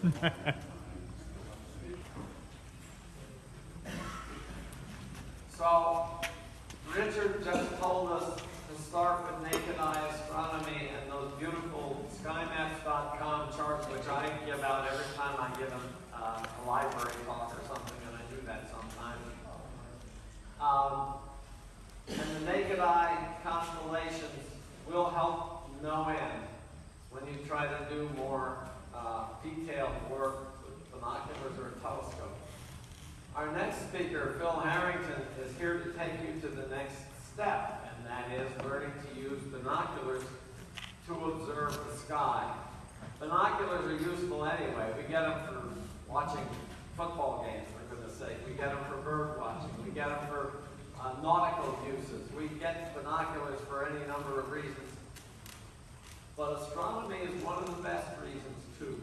So, Richard just told us to start with naked eye astronomy and those beautiful skymaps.com charts, which I give out every time I give a library talk or something, and I do that sometimes. And the naked eye constellations will help no end when you try to do more detailed work with binoculars or a telescope. Our next speaker, Phil Harrington, is here to take you to the next step, and that is learning to use binoculars to observe the sky. Binoculars are useful anyway. We get them for watching football games, for goodness sake. We get them for bird watching. We get them for nautical uses. We get binoculars for any number of reasons. But astronomy is one of the best reasons, too.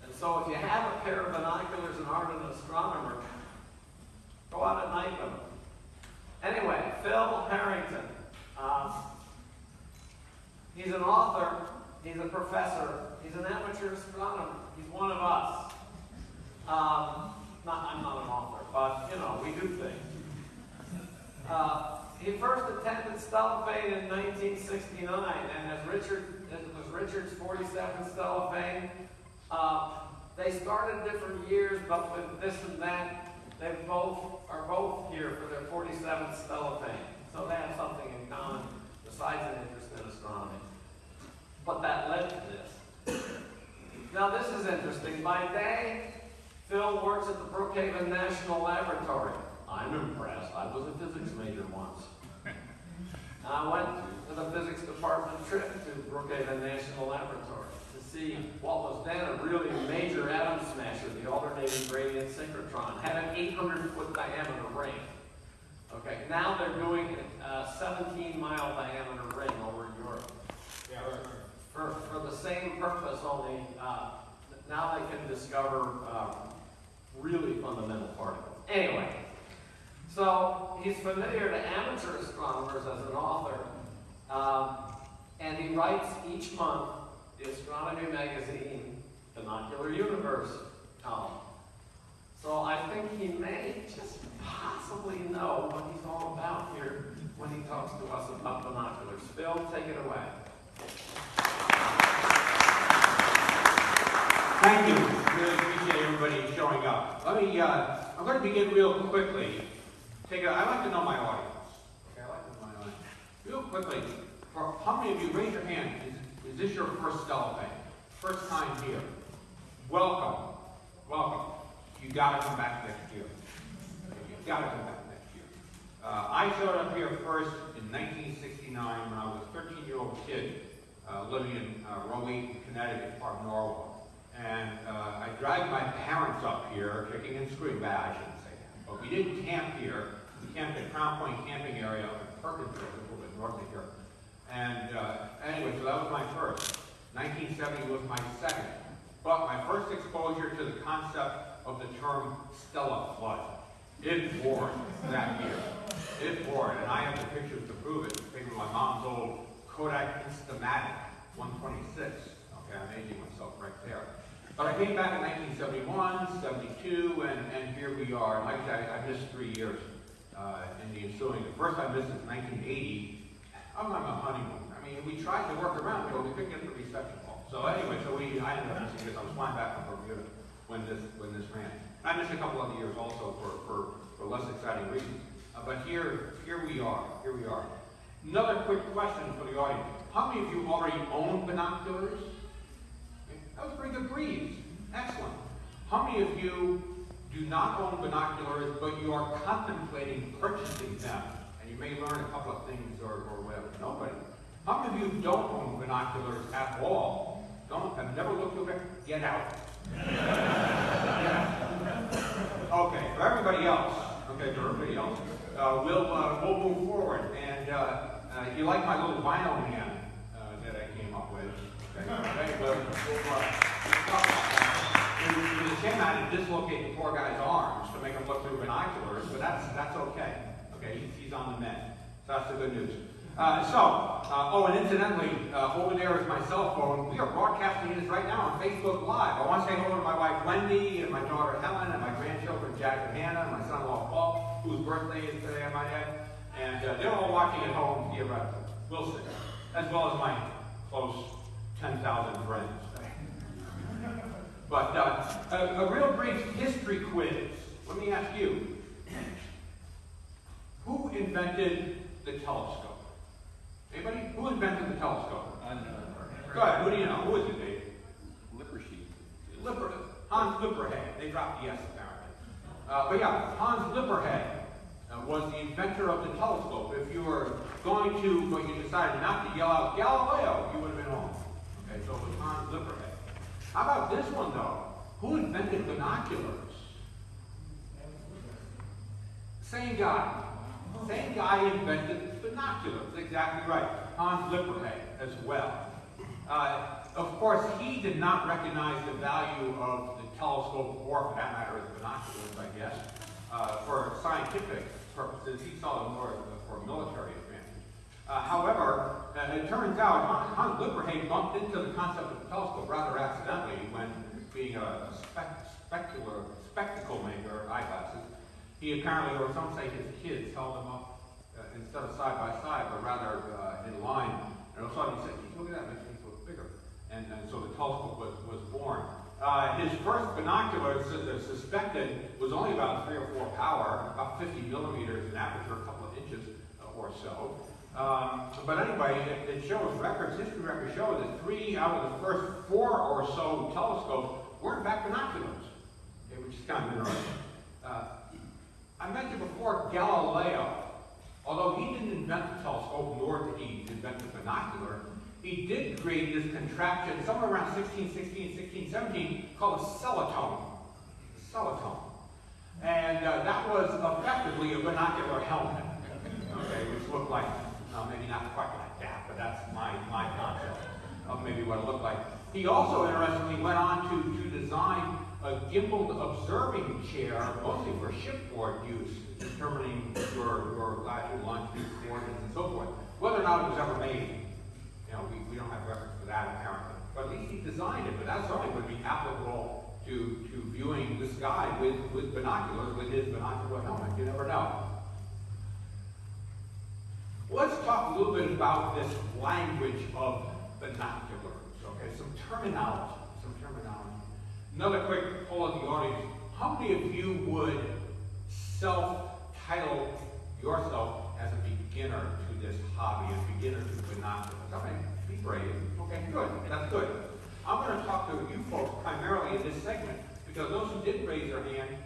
And so if you have a pair of binoculars and aren't an astronomer, go out at night with them. Anyway, Phil Harrington. He's an author, he's a professor, he's an amateur astronomer. He's one of us. I'm not an author, but, you know, we do things. He first attended Stellafane in 1969, and it was Richard's 47th Stellafane. They started different years, but with this and that, they are both here for their 47th Stellafane. So they have something in common besides an interest in astronomy. But that led to this. Now this is interesting. By day, Phil works at the Brookhaven National Laboratory. I'm impressed. I was a physics major once. And I went to the physics department trip to Brookhaven National Laboratory to see what was then a really major atom smasher, the alternating gradient synchrotron. Had an 800-foot diameter ring. Okay, now they're doing a 17-mile diameter ring over in Europe. Yeah, for the same purpose, only now they can discover really fundamental particles. Anyway, so he's familiar to amateur astronomers as an author, and he writes each month the astronomy magazine Binocular Universe column. So I think he may just possibly know what he's all about here when he talks to us about binoculars. Phil, take it away. Thank you. Really appreciate everybody showing up. I'm going to begin real quickly. I like to know my audience. Okay, I like to know my audience. Real quickly, for how many of you, raise your hand, is this your first Stellafane? First time here? Welcome. Welcome. You got to come back next year. You got to come back next year. I showed up here first in 1969 when I was a 13-year-old kid living in Rowley, Connecticut, part of Norwalk. And I dragged my parents up here, kicking and screaming. I shouldn't say that. But we didn't camp here. We camped at Crown Point camping area up in Perkinsville, a little bit north of here. And anyway, so that was my first. 1970 was my second. But my first exposure to the concept of the term stellar flood. It poured that year. It poured, and I have the pictures to prove it. Taken with my mom's old Kodak Instamatic 126. Okay, I'm aging myself right there. But I came back in 1971, 72, and here we are. Like I said, I missed 3 years in the ensuing. The first I missed was 1980. I'm on my honeymoon. I mean, we tried to work around it, but we couldn't get the reception hall. So anyway, I ended up missing this. I was flying back from Bermuda when this ran. I missed a couple other years also for less exciting reasons. But here we are. Here we are. Another quick question for the audience. How many of you already own binoculars? That was a pretty good breeze. Excellent. How many of you do not own binoculars, but you are contemplating purchasing them? And you may learn a couple of things or whatever. Nobody. How many of you don't own binoculars at all? Have never looked over? Get out. Okay, for everybody else, we'll move forward. And you like my little vinyl hand that I came up with? Okay, we came out and dislocate the poor guy's arms to make him look through binoculars, but that's okay. Okay, he's on the mend. So that's the good news. And incidentally, over there is my cell phone. We are broadcasting this right now on Facebook Live. I want to say hello to my wife Wendy, and my daughter Helen, and my grandchildren Jack and Hannah, and my son-in-law Paul, whose birthday is today, I might add. And they're all watching at home via Wilson, as well as my close 10,000 friends. But a real brief history quiz. Let me ask you, who invented the telescope? Anybody? Who invented the telescope? I know. Go ahead. Who do you know? Who is it, Dave? Lippershey. Hans Lipperhead. They dropped the S apparently. But yeah, Hans Lipperhead was the inventor of the telescope. If you were going to, but you decided not to yell out Galileo, you would have been wrong. Okay, so it was Hans Lipperhead. How about this one though? Who invented binoculars? Same guy. Same guy invented binoculars. Exactly right. Hans Lipperhead as well. Of course, he did not recognize the value of the telescope, or for that matter, the binoculars, I guess, for scientific purposes. He saw them more for military advantage. However, it turns out Hans Lipperhead bumped into the concept of the telescope rather accidentally when being a spectacle maker, eyeglasses. He apparently, or some say his kids, held them up instead of side by side, but rather in line. And all of a sudden he said, look at that, makes things look bigger. And so the telescope was born. His first binoculars, suspected, was only about 3 or 4 power, about 50 millimeters in aperture, a couple of inches or so. But anyway, it shows, history records show that 3 out of the first 4 or so telescopes were in fact binoculars, okay, which is kind of interesting. I mentioned before Galileo. Although he didn't invent the telescope, nor did he invent the binocular, he did create this contraption somewhere around 1616, 1617 called a celotome. And that was effectively a binocular helmet, okay, which looked like, maybe not quite like that, but that's my concept of maybe what it looked like. He also, interestingly, went on to design a gimbaled observing chair, mostly for shipboard use, determining your latitude, longitude, coordinates, and so forth. Whether or not it was ever made, we don't have records for that apparently. But at least he designed it, but that certainly would be applicable to viewing the sky with binoculars, with his binocular helmet. You never know. Let's talk a little bit about this language of binoculars. Okay, some terminology. Another quick poll of the audience. How many of you would self-title yourself as a beginner to this hobby, a beginner to binoculars? Okay, be brave. Okay, good. That's good. I'm going to talk to you folks primarily in this segment because those who didn't raise their hand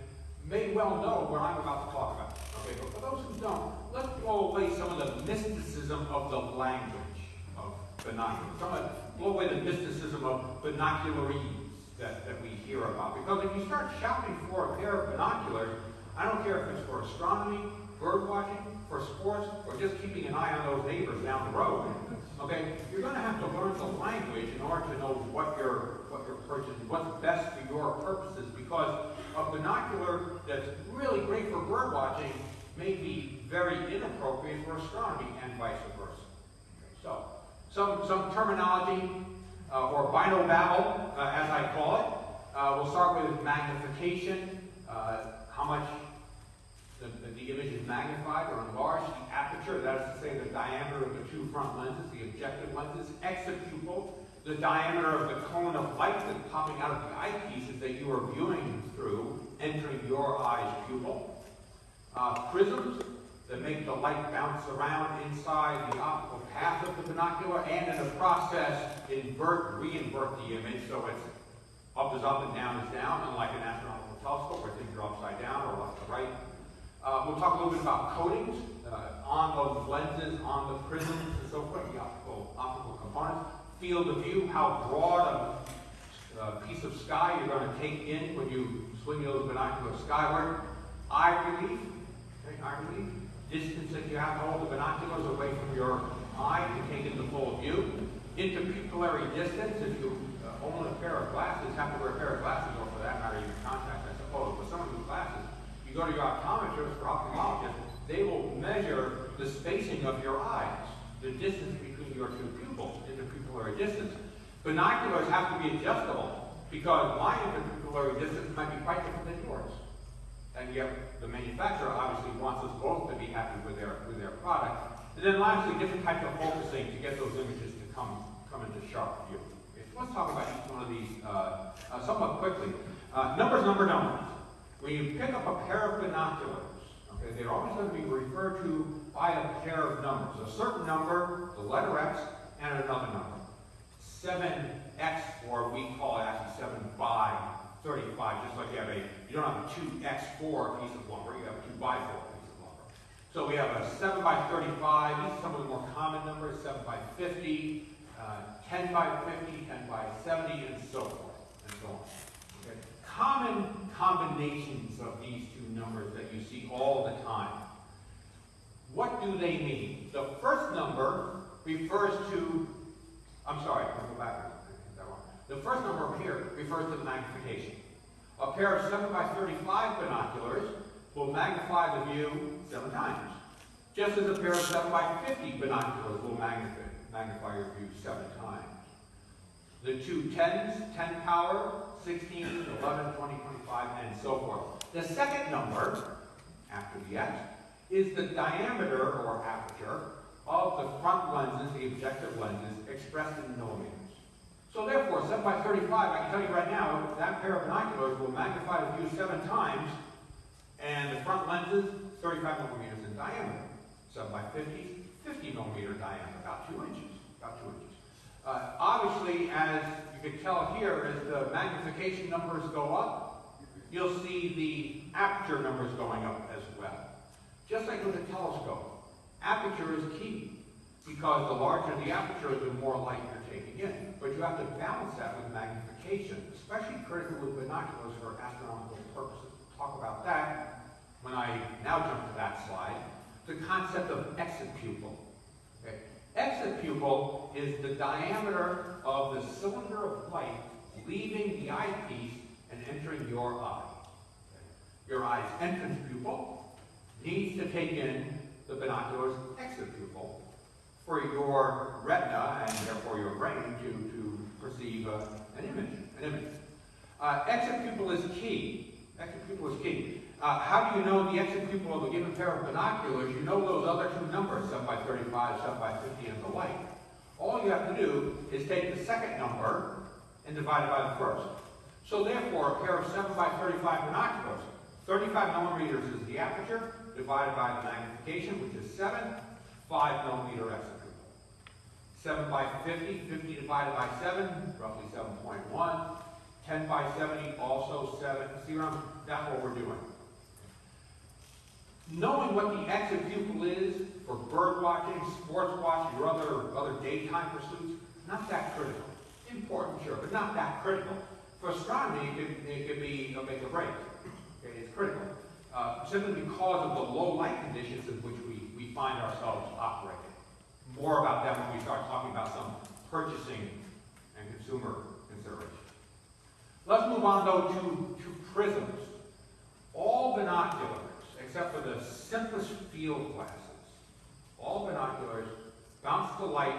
may well know what I'm about to talk about. Okay, but for those who don't, let's blow away some of the mysticism of the language of binoculars. Blow away the mysticism of binocularese that we hear about. Because if you start shopping for a pair of binoculars, I don't care if it's for astronomy, bird watching, for sports, or just keeping an eye on those neighbors down the road, okay, you're going to have to learn the language in order to know what you're purchasing, what's best for your purposes, because a binocular that's really great for bird watching may be very inappropriate for astronomy, and vice versa. Okay, so, some terminology, or binobabble, as I call it. We'll start with magnification, how much the image is magnified or enlarged, the aperture, that is to say the diameter of the 2 front lenses, the objective lenses, exopupil, the diameter of the cone of light that's popping out of the eyepieces that you are viewing through, entering your eye's pupil. Prisms that make the light bounce around inside the optical path of the binocular, and in the process reinvert the image so it's up is up and down is down, unlike an astronomical telescope where things are upside down or left to right. We'll talk a little bit about coatings on those lenses, on the prisms, and so forth, the optical components. Field of view, how broad a piece of sky you're going to take in when you swing those binoculars skyward. Eye relief, distance that you have to hold the binoculars away from your eye to take in the full view. Interpupillary distance, if you own a pair of glasses, have to wear a pair of glasses, or for that matter, even contacts, I suppose. But some of these glasses, you go to your optometrist or ophthalmologist, they will measure the spacing of your eyes. the distance between your two pupils, interpupillary distance. Binoculars have to be adjustable because my interpupillary distance might be quite different than yours. And yet the manufacturer obviously wants us both to be happy with their product. And then lastly, different types of focusing to get those images to come into sharp view. Okay, so let's talk about each one of these somewhat quickly. Numbers. When you pick up a pair of binoculars, okay, they're always going to be referred to by a pair of numbers. A certain number, the letter X, and another number. 7X, or we call it actually 7 by 35, just like you don't have a 2X4 piece of lumber, you have a 2 by 4 piece of lumber. So we have a 7 by 35, these are some of the more common numbers, 7 by 50, 10 by 50, 10 by 70, and so forth, and so on. Okay. Common combinations of these two numbers that you see all the time. What do they mean? The first number refers to, I'm sorry, I'll go backwards. The first number up here refers to the magnification. A pair of 7 by 35 binoculars will magnify the view 7 times. Just as a pair of 7 by 50 binoculars will magnify your view 7 times. The two 10s, 10 power, 16, 11, 20, 25, and so forth. The second number, after the X, is the diameter or aperture of the front lenses, the objective lenses, expressed in millimeters. So therefore, 7 by 35, I can tell you right now, that pair of binoculars will magnify the view 7 times, and the front lenses, 35 millimeters in diameter. 7 by 50, 50 millimeter diameter, about 2 inches. Obviously, as you can tell here, as the magnification numbers go up, you'll see the aperture numbers going up as well. Just like with a telescope, aperture is key, because the larger the aperture, the more light you're taking in. But you have to balance that with magnification, especially critical with binoculars for astronomical purposes. We'll talk about that when I now jump to that slide. The concept of exit pupil. Okay. Exit pupil is the diameter of the cylinder of light leaving the eyepiece and entering your eye. Okay. Your eye's entrance pupil needs to take in the binocular's exit pupil for your retina and therefore your brain to perceive an image. Exit pupil is key. Exit pupil is key. How do you know the exit pupil of a given pair of binoculars? You know those other two numbers, 7 by 35, 7 by 50, and the like. All you have to do is take the second number and divide it by the first. So therefore, a pair of 7 by 35 binoculars, 35 millimeters is the aperture, divided by the magnification, which is 7, 5 millimeter exit pupil. 7 by 50, 50 divided by 7, roughly 7.1. 10 by 70, also 7. See that's what we're doing. Knowing what the exit pupil is for bird watching, sports watching, or other daytime pursuits, not that critical. Important, sure, but not that critical. For astronomy, it could be a make or break. Okay, it's critical. Simply because of the low light conditions in which we find ourselves operating. More about that when we start talking about some purchasing and consumer considerations. Let's move on, though, to prisms. All binoculars, except for the simplest field glasses, all binoculars bounce the light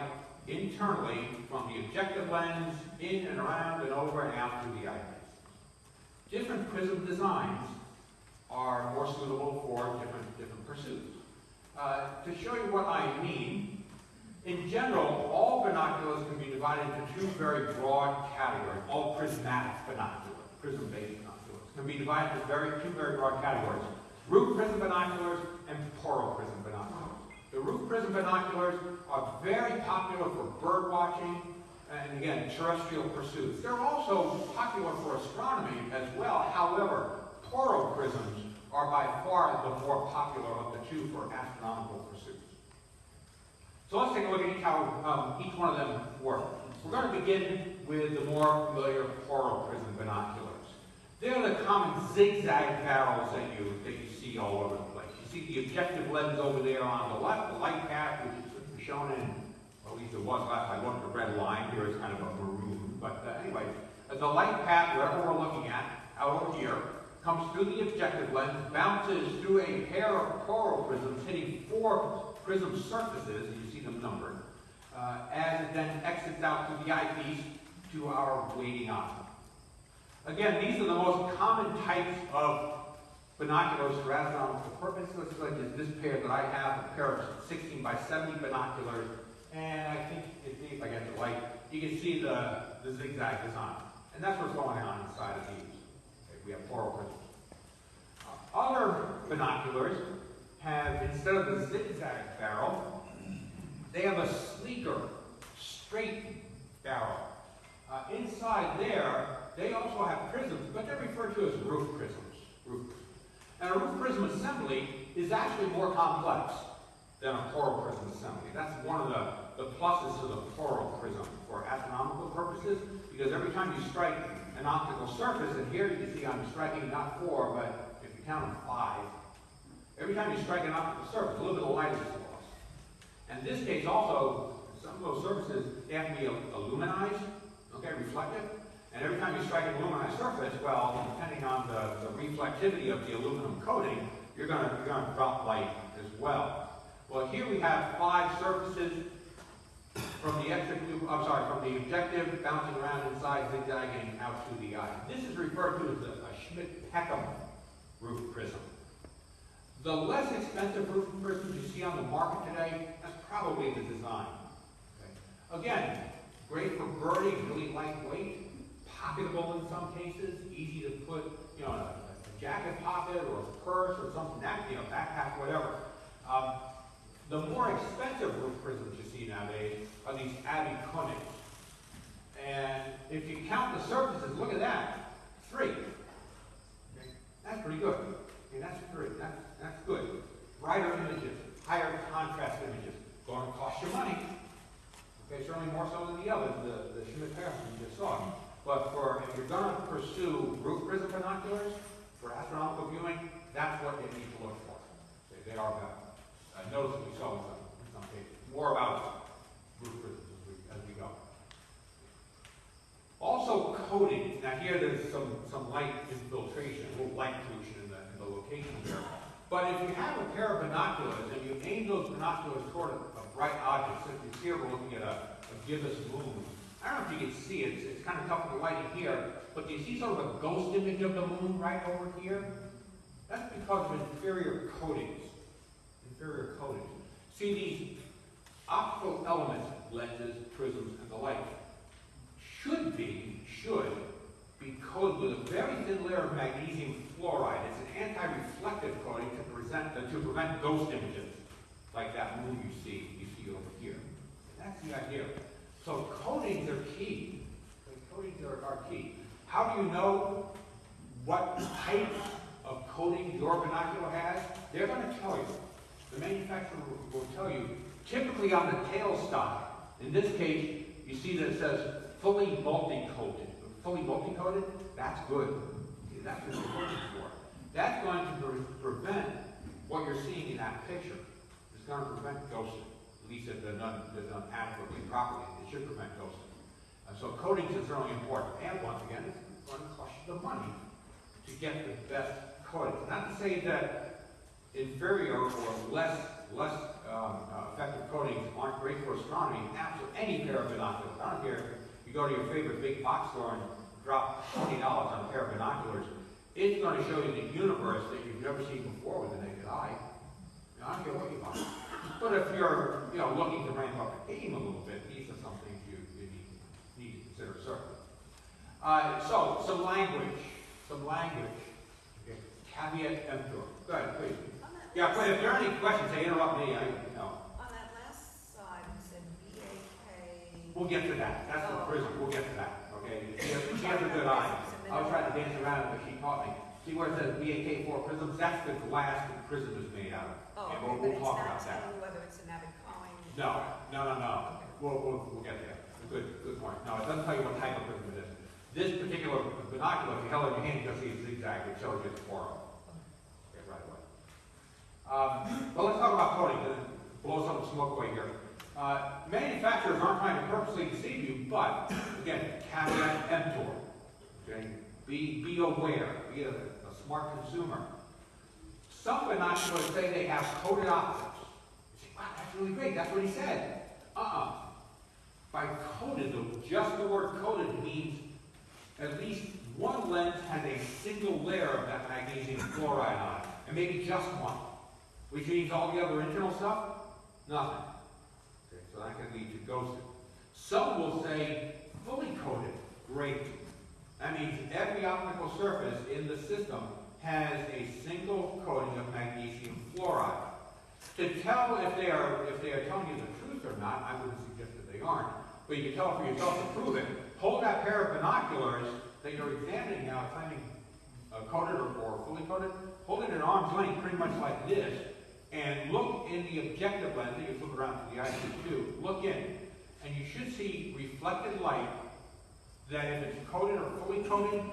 internally from the objective lens in and around and over and out through the eyepiece. Different prism designs are more suitable for different pursuits. To show you what I mean, in general, all binoculars can be divided into two very broad categories. All prismatic binoculars, prism-based binoculars, can be divided into two very broad categories. Roof prism binoculars and poral prism binoculars. The roof prism binoculars are very popular for bird watching and, again, terrestrial pursuits. They're also popular for astronomy as well. However, poral prisms are by far the more popular of the two for astronomical pursuits. So let's take a look at how each one of them work. We're going to begin with the more familiar poral prism binoculars. They're the common zigzag barrels that you see all over the place. You see the objective lens over there on the left, the light path, which is shown in, well, at least it was last time, the red line. Here is kind of a maroon. But anyway, the light path, wherever we're looking at, out over here, comes through the objective lens, bounces through a pair of poral prisms, hitting 4 prism surfaces, and you see them numbered, as it then exits out through the eyepiece to our waiting eye. Again, these are the most common types of binoculars for astronomical purposes. Like this pair that I have, a pair of 16 by 70 binoculars, and I think if I get the light, you can see the zigzag design. And that's what's going on inside of these. Okay, we have fluoral prisms. Other binoculars have, instead of the zigzag barrel, they have a sleeker, straight barrel. Inside there, they also have prisms, but they're referred to as roof prisms. And a roof prism assembly is actually more complex than a floral prism assembly. That's one of the pluses of the floral prism for astronomical purposes, because every time you strike an optical surface, and here you can see I'm striking not 4, but if you count them 5, every time you strike an optical surface, a little bit of light is lost. And in this case also, some of those surfaces, they have to be illuminized, okay, reflective. And every time you strike an aluminized surface, well, depending on the reflectivity of the aluminum coating, you're going to drop light as well. Well, here we have 5 surfaces from the objective bouncing around inside, zigzagging out to the eye. This is referred to as a Schmidt-Peckham roof prism. The less expensive roof prisms you see on the market today, that's probably the design. Okay. Again, great for birding, really lightweight, pocketable in some cases, easy to put, you know, a jacket pocket or a purse or something, that, you know, backpack, whatever. The more expensive roof prisms you see nowadays are these Abbey Koenigs. And if you count the surfaces, look at that, 3. Okay. That's pretty good. Okay, that's 3. That's good. Brighter images, higher contrast images, going to cost you money. Okay, certainly more so than the others, the Schmidt-Peckham you just saw. But if you're going to pursue roof prism binoculars for astronomical viewing, that's what you need to look for. They are better. Notice that we saw in some cases. More about roof prisms as we go. Also coating. Now here there's some light infiltration, a little light pollution in the location here. But if you have a pair of binoculars and you aim those binoculars toward a bright object, such as here we're looking at a gibbous moon. I don't know if you can see it, it's kind of tough with the light in here, but do you see sort of a ghost image of the moon right over here? That's because of inferior coatings. Inferior coatings. See, these optical elements, lenses, prisms, and the like, should be coated with a very thin layer of magnesium fluoride. It's an anti-reflective coating to prevent ghost images, like that moon you see over here. That's the idea. So coatings are key. Coatings are key. How do you know what type of coating your binocular has? They're going to tell you. The manufacturer will tell you. Typically on the tailstock, in this case, you see that it says fully multi-coated. Fully multi-coated, that's good. Okay, that's what you're looking for. That's going to prevent what you're seeing in that picture. It's going to prevent ghosting. At least if they're done adequately, properly, it should prevent ghosting. So coatings is really important. And once again, it's going to cost you the money to get the best coatings. Not to say that inferior or less effective coatings aren't great for astronomy. Absolutely, any pair of binoculars. I don't care. You go to your favorite big box store and drop $20 on a pair of binoculars. It's going to show you the universe that you've never seen before with the naked eye. I don't care what you buy. But if you're, looking to ramp up the game a little bit, these are some things you need to consider certainly. So some language. Okay. Caveat emptor. Go ahead, please. Yeah, please. If there are any questions, they interrupt me. On that last slide, you said BAK. We'll get to that. That's the prism. We'll get to that. Okay. She has a good eye. I was trying to dance around it, but she taught me. See where it says BAK4 prisms? That's the glass that the prism is made out of. Oh, and okay, we'll talk about that. Whether it's an avid calling. No. Okay. We'll get there. Good point. No, it doesn't tell you what type of prism it is. This particular binocular, if you held it in your hand, you can see it's zigzag. It shows you it's four. Okay, right away. But let's talk about coating. Blow some smoke away here. Manufacturers aren't trying to purposely deceive you, but again, caveat emptor. Okay, be aware. Be a smart consumer. Some binoculars say they have coated optics. You say, wow, that's really great. That's what he said. By coated, just the word coated means at least one lens has a single layer of that magnesium fluoride on it, and maybe just one, which means all the other internal stuff, nothing. Okay, so that can lead to ghosting. Some will say fully coated. Great. That means every optical surface in the system has a single coating of magnesium fluoride. To tell if they are telling you the truth or not, I wouldn't suggest that they aren't, but you can tell for yourself to prove it. Hold that pair of binoculars that you're examining now, claiming coated or fully coated, hold it at arm's length pretty much like this, and look in the objective lens, you can flip around to the IC2, look in, and you should see reflected light that if it's coated or fully coated,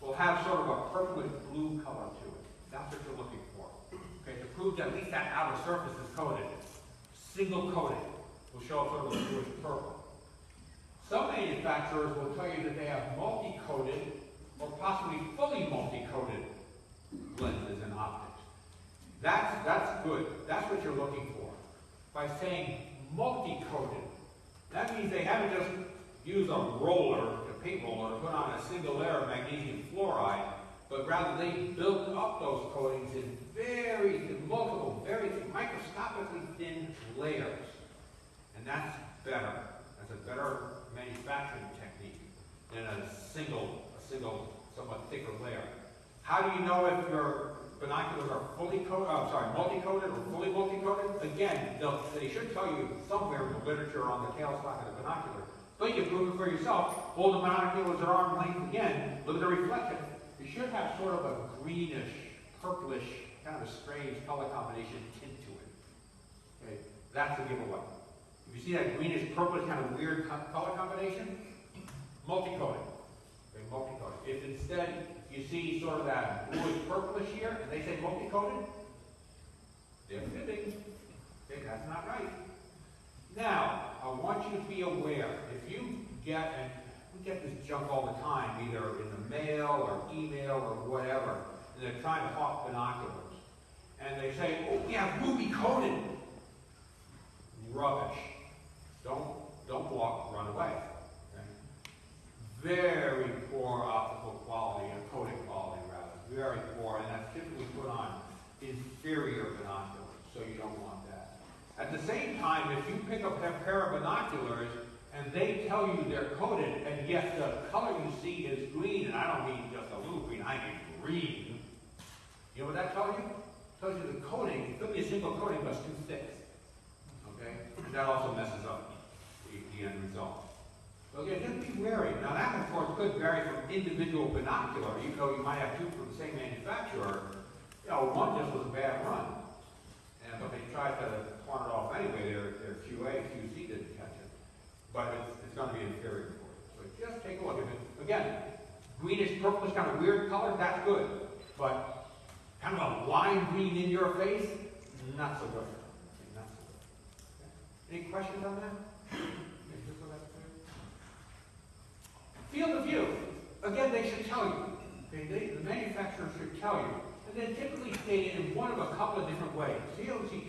will have sort of a purplish blue color to it. That's what you're looking for. Okay, to prove that at least that outer surface is coated. Single coated will show up sort of a bluish purple. Some manufacturers will tell you that they have multi-coated or possibly fully multi-coated lenses and optics. That's good. That's what you're looking for. By saying multi-coated, that means they haven't just used a roller, a paint roller, to put on a single layer of magnesium fluoride, but rather they built up those coatings in multiple, very microscopically thin layers. And that's better. That's a better manufacturing technique than a single, somewhat thicker layer. How do you know if your binoculars are multi-coated or fully multi-coated? Again, they should tell you somewhere in the literature on the tailstock of the binocular. But you can prove it for yourself. Hold the binoculars at arm's length again. Look at the reflection. You should have sort of a greenish, purplish, kind of a strange color combination tint to it. Okay, that's a giveaway. If you see that greenish, purplish, kind of weird color combination, multi-coated. Okay, multi-coated. If instead you see sort of that bluish, purplish here, and they say multi-coated, they're fibbing. Okay, that's not right. Now, I want you to be aware, if you get, and we get this junk all the time, either in the mail or email or whatever, and they're trying to hawk binoculars, and they say, oh yeah, movie coated. Rubbish. Don't walk, run away. Okay? Very poor optical quality, or coating quality rather, very poor, and that's typically put on inferior binoculars, so you don't want that. At the same time, if you pick up a pair of binoculars and they tell you they're coated, and yet the color you see is green, and I don't mean just a little green, I mean green. You know what that tells you? It tells you the coating, it could be a single coating, but it's too thick. Okay? And that also messes up the end result. So again, just be wary. Now that, of course, could vary from individual binocular, even though you might have two from the same manufacturer. You know, one just was a bad run. But they tried to pawn it off anyway. Their QA, QC didn't catch it. But it's going to be inferior for you. So just take a look at it. Again, greenish, purplish, kind of weird color, that's good. But kind of a lime green in your face, not so good. Okay, not so good. Okay. Any questions on that? Field of view. Again, they should tell you. Okay, the manufacturer should tell you. And then typically stated in one of a couple of different ways. So here we see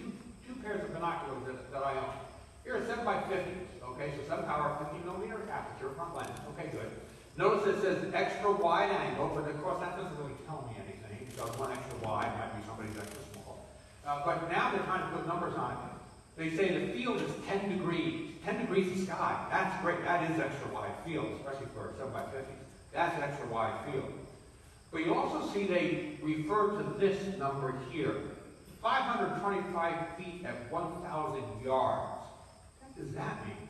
two pairs of binoculars that I own. Here are 7x50s, okay, so 7 power 50mm aperture front lens. Okay, good. Notice it says extra wide angle, but of course that doesn't really tell me anything, because one extra wide might be somebody's extra small. But now they're trying to put numbers on it. They say the field is 10 degrees. 10 degrees of sky. That's great. That is extra wide field, especially for 7x50s. That's an extra wide field. But you also see they refer to this number here, 525 feet at 1,000 yards. What does that mean?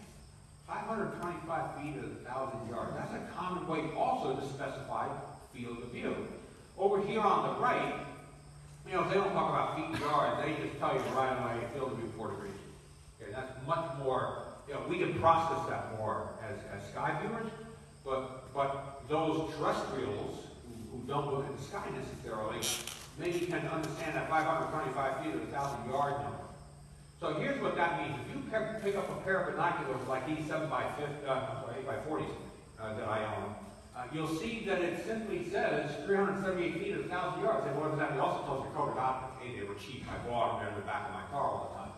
525 feet at 1,000 yards. That's a common way also to specify field of view. Over here on the right, you know, they don't talk about feet and yards. They just tell you right away field of view 4 degrees. Okay, that's much more, you know, we can process that more as sky viewers, but those terrestrials who don't look at the sky necessarily, maybe can understand that 525 feet at 1,000 yard number. So here's what that means. If you pick up a pair of binoculars like these 8x40s that I own, you'll see that it simply says 378 feet at 1,000 yards. And what does that mean? It also tells you coated optics. Hey, they were cheap. I bought them. They're in the back of my car all the time.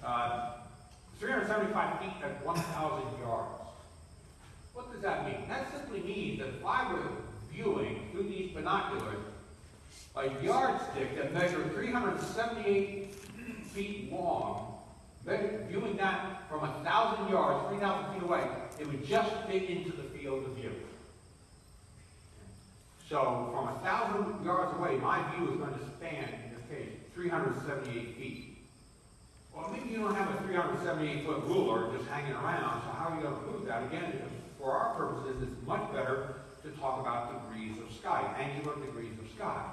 But 375 feet at 1,000 yards. What does that mean? That simply means that if I were viewing through these binoculars a yardstick that measured 378 feet long, viewing that from 1,000 yards, 3,000 feet away, it would just fit into the field of view. So from 1,000 yards away, my view is going to span, in this case, 378 feet. Well, maybe you don't have a 378-foot ruler just hanging around, so how are you going to prove that? Again, for our purposes, it's much better to talk about degrees of sky, angular degrees of sky.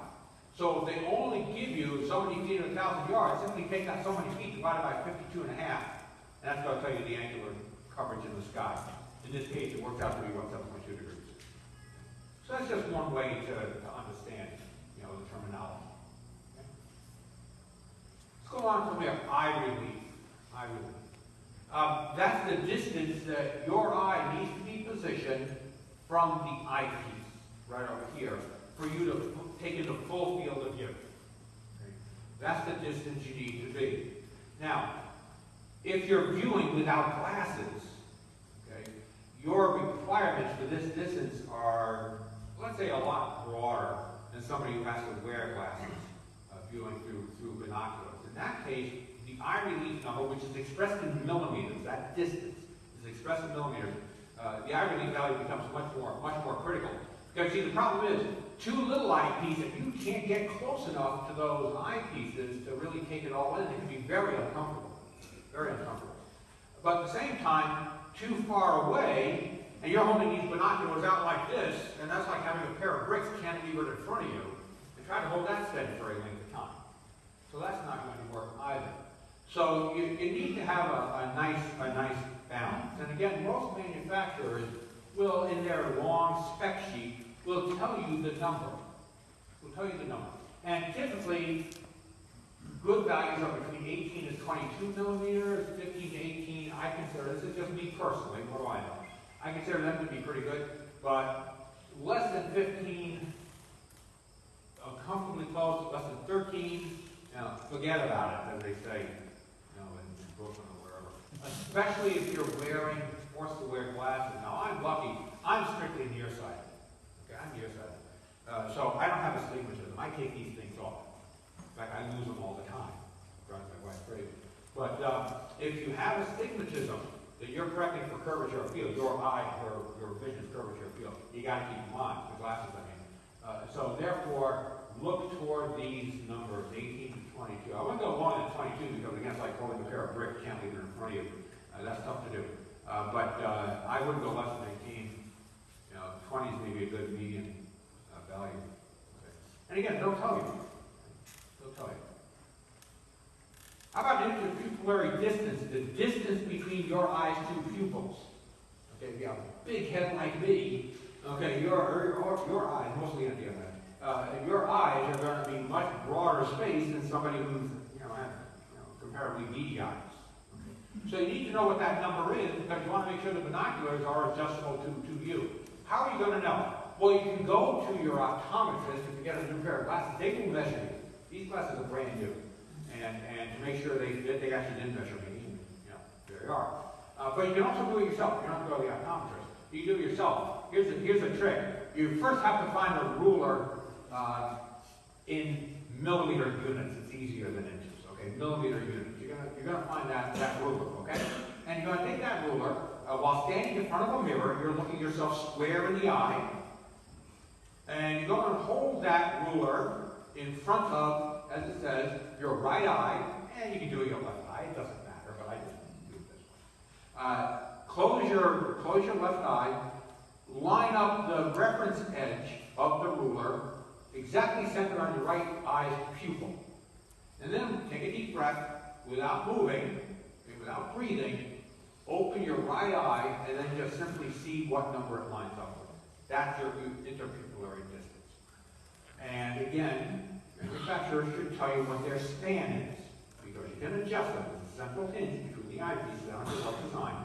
So if they only give you so many feet in 1,000 yards, simply take that so many feet divided by 52.5, and that's going to tell you the angular coverage in the sky. In this case, it works out to be about 7.2 degrees. So that's just one way to understand, the terminology. Okay? Let's go on from there. Eye relief. Eye relief. That's the distance that your eye needs to be positioned from the eyepiece, right over here, for you to take in the full field of view. Okay? That's the distance you need to be. Now, if you're viewing without glasses, okay, your requirements for this distance are, let's say, a lot broader than somebody who has to wear glasses viewing through binoculars. In that case, the eye relief number, which is expressed in millimeters, that distance is expressed in millimeters, the eye relief value becomes much more critical. Because see, the problem is, two little eyepieces, if you can't get close enough to those eyepieces to really take it all in, it can be very uncomfortable. Very uncomfortable. But at the same time, too far away, and you're holding these binoculars out like this, and that's like having a pair of bricks cantilevered in front of you, and try to hold that steady for a length of time. So that's not going to work either. So you need to have a nice balance. And again, most manufacturers will, in their long spec sheet, will tell you the number. Will tell you the number. And typically, good values are between 18 and 22 millimeters, 15 to 18. I consider, this is just me personally, what do I know? I consider them to be pretty good, but less than 15, comfortably close, less than 13, forget about it, as they say, in Brooklyn or wherever. Especially if you're forced to wear glasses. Now, I'm lucky. I'm strictly nearsighted. Okay, I'm nearsighted. So I don't have astigmatism. I take these things off. In fact, I lose them all the time. It drives my wife crazy. But if you have astigmatism, that you're correcting for curvature of field, your eye, your vision's curvature of field, you got to keep in mind, the glasses, I mean. So therefore, look toward these numbers, 18 to 22. I wouldn't go longer than 22 because, again, it's like holding a pair of bricks, can't leave it in front of you. That's tough to do. But I wouldn't go less than 18. 20 is maybe a good median value. Okay. And again, they'll tell you. They'll tell you. How about interpupillary distance, the distance between your eyes' two pupils? Okay, if you have a big head like me, okay, your eyes, mostly at the other end, your eyes are going to be much broader space than somebody who's, has, comparatively beady eyes. Okay. So you need to know what that number is because you want to make sure the binoculars are adjustable to you. How are you going to know? Well, you can go to your optometrist if you get a new pair of glasses. They will measure you. These glasses are brand new. And to make sure they actually didn't measure me, and, there they are. But you can also do it yourself. You don't have to go to the optometrist. You do it yourself. Here's a trick. You first have to find a ruler in millimeter units. It's easier than inches. Okay, millimeter units. You're gonna find that ruler. Okay, and you're gonna take that ruler while standing in front of a mirror. You're looking yourself square in the eye, and you're going to hold that ruler in front of, as it says, your right eye, and you can do it your left eye. It doesn't matter, but I just do it this way. Close your left eye. Line up the reference edge of the ruler exactly centered on your right eye's pupil. And then take a deep breath without moving, without breathing. Open your right eye and then just simply see what number it lines up with. That's your interpupillary distance. And again, manufacturers should tell you what their span is, because you can adjust it. There's a central hinge between the eyepieces on your left design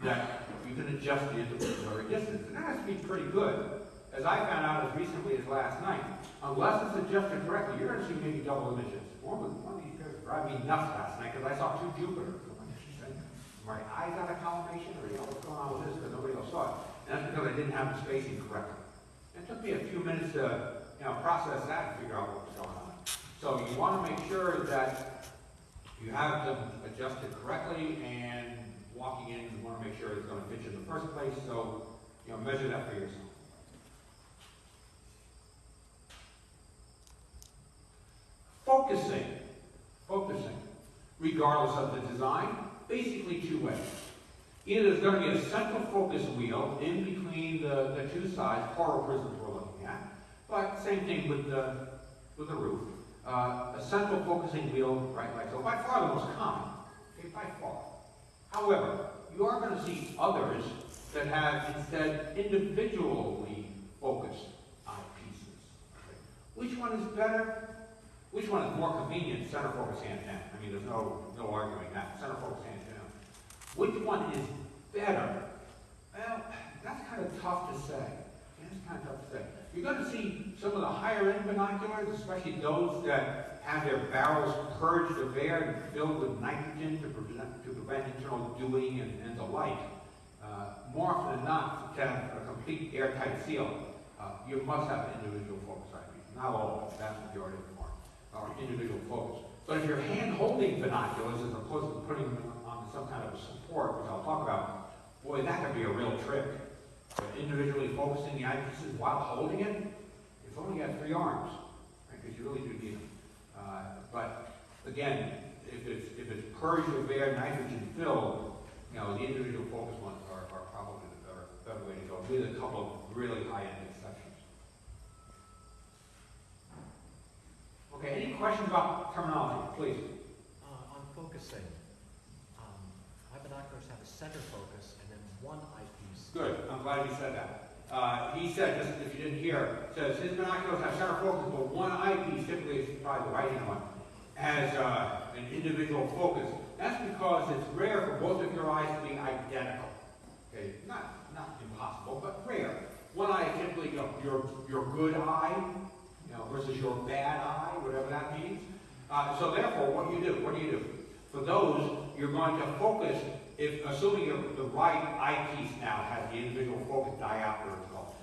that you can adjust the interpupillary distance. And that has to be pretty good. As I found out as recently as last night, unless it's adjusted correctly, you're going to see maybe double images. One of these guys drove me nuts last night because I saw two Jupiters. my eyes out of collimation, or what's going on with this, because nobody else saw it. And that's because I didn't have the spacing correctly. It took me a few minutes to, process that and figure out what was going on. So you want to make sure that you have them adjusted correctly, and walking in, you want to make sure it's going to fit you in the first place. So, measure that for yourself. Focusing, regardless of the design, basically two ways. Either there's going to be a central focus wheel in between the two sides, coral prisms we're looking at, but same thing with the roof. A central focusing wheel, right, like so, by far the most common, okay, by far. However, you are going to see others that have instead individually focused eyepieces. Okay. Which one is better? Which one is more convenient? Center focus hand down. I mean, there's no arguing that. Center focus hand down. Which one is better? Well, that's kind of tough to say. You're going to see some of the higher end binoculars, especially those that have their barrels purged of air and filled with nitrogen to prevent internal dewing and the like. More often than not, to have a complete airtight seal, you must have an individual focus eyepiece. Not all, but the vast majority of them are individual focus. But if you're hand-holding binoculars as opposed to putting them on some kind of a support, which I'll talk about, boy, that could be a real trick. But individually focusing the eyepieces while holding it, it's only got 3 arms, right? Because you really do need them. But again, if it's purged of air, nitrogen filled, the individual focus ones are probably the better way to go, with a couple of really high-end exceptions. Okay, any questions about terminology, please? On focusing, my binoculars have a center focus and then one eyepiece. Good, I'm glad you said that. He said, just if you didn't hear, says his binoculars have center focus, but one eyepiece, typically it's probably the right-hand one, has an individual focus. That's because it's rare for both of your eyes to be identical. Okay, not impossible, but rare. One eye is typically your good eye, versus your bad eye, whatever that means. So therefore, what do you do? For those, you're going to focus, assuming the right eyepiece now has the individual focus diopter, it's called.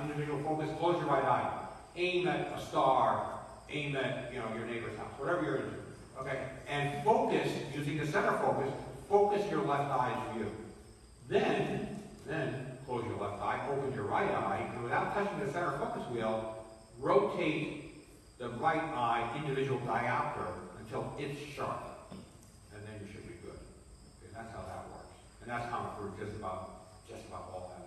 Individual focus, close your right eye. Aim at a star, aim at your neighbor's house, whatever you're into. Okay? And focus, using the center focus your left eye's view. Then close your left eye, open your right eye, and without touching the center focus wheel, rotate the right eye individual diopter until it's sharp. And then you should be good. Okay, that's how that works. And that's common for just about all that.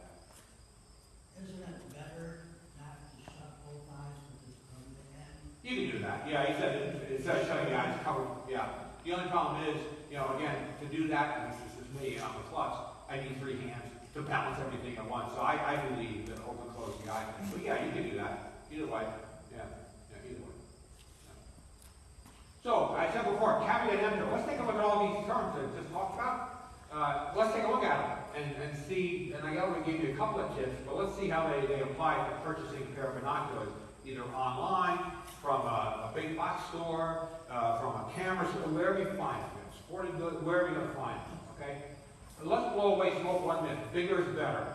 Isn't it better not to shut both eyes with this covered again? You can do that. Yeah, he said instead of shutting the eyes covered. Yeah. The only problem is, again, to do that, and this is me on the plus, I need 3 hands to balance everything at once. So I do the open close the eye. But yeah, you can do that. Either way. Yeah, either way. Yeah. So, I said before, caveat emptor. Let's take a look at all these terms that I just talked about. Let's take a look at them and see, and I already gave you a couple of tips, but let's see how they apply to purchasing a pair of binoculars, either online, from a big box store, from a camera store, wherever you find them, sporting goods, wherever you're going to find them, okay? But let's blow away smoke one minute. Bigger is better.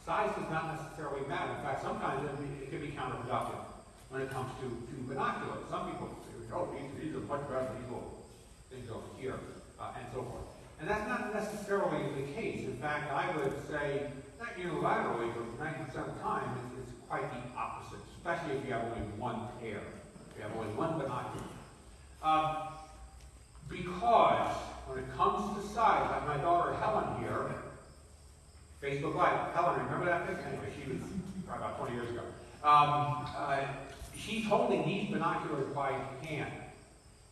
Size does not necessarily matter. In fact, sometimes it can be counterproductive when it comes to binoculars. Some people say, oh, these are much better than these little things over here, and so forth. And that's not necessarily the case. In fact, I would say, not unilaterally, but 90% of the time, it's quite the opposite, especially if you have only one pair. If you have only one binocular. Because when it comes to size, like my daughter Helen here, Facebook Live. Helen, remember that picture? Anyway, she was probably about 20 years ago. She's holding these binoculars by hand.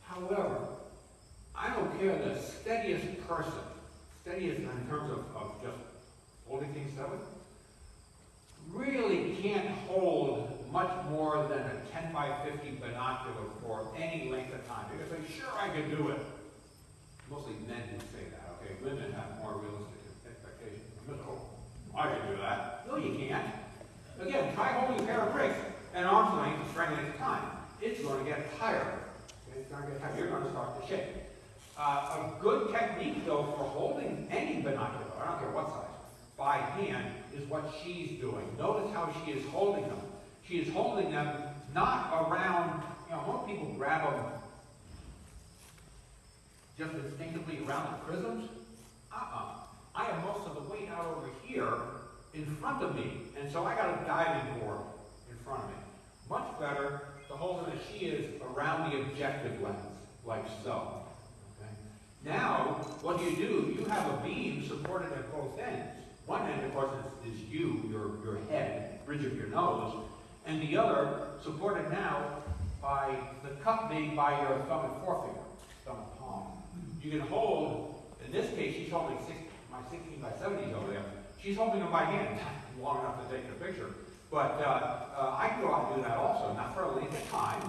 However, I don't care the steadiest person, steadiest in terms of just holding things steadily, really can't hold much more than a 10 by 50 binocular for any length of time. They say, sure, I can do it. Mostly men who say that, okay? Women have more realistic expectations. No, I can do that. No, you can't. Again, try holding a pair of bricks at arm's length, straight at a time. It's going to get tired. It's going to get tired. You're going to start to shake. A good technique, though, for holding hand is what she's doing. Notice how she is holding them. She is holding them not around, most people grab them just instinctively around the prisms. I have most of the weight out over here in front of me, and so I got a diving board in front of me. Much better to hold it as she is around the objective lens, like so. Okay? Now, what do? You have a beam supported at both ends. One end, of course, is your head, bridge of your nose, and the other supported now by the cup made by your thumb and forefinger, thumb and palm. You can hold, in this case, she's holding my 16 by 70s over there. She's holding them by hand, long enough to take the picture. But I can go out and do that also, not for a length of time,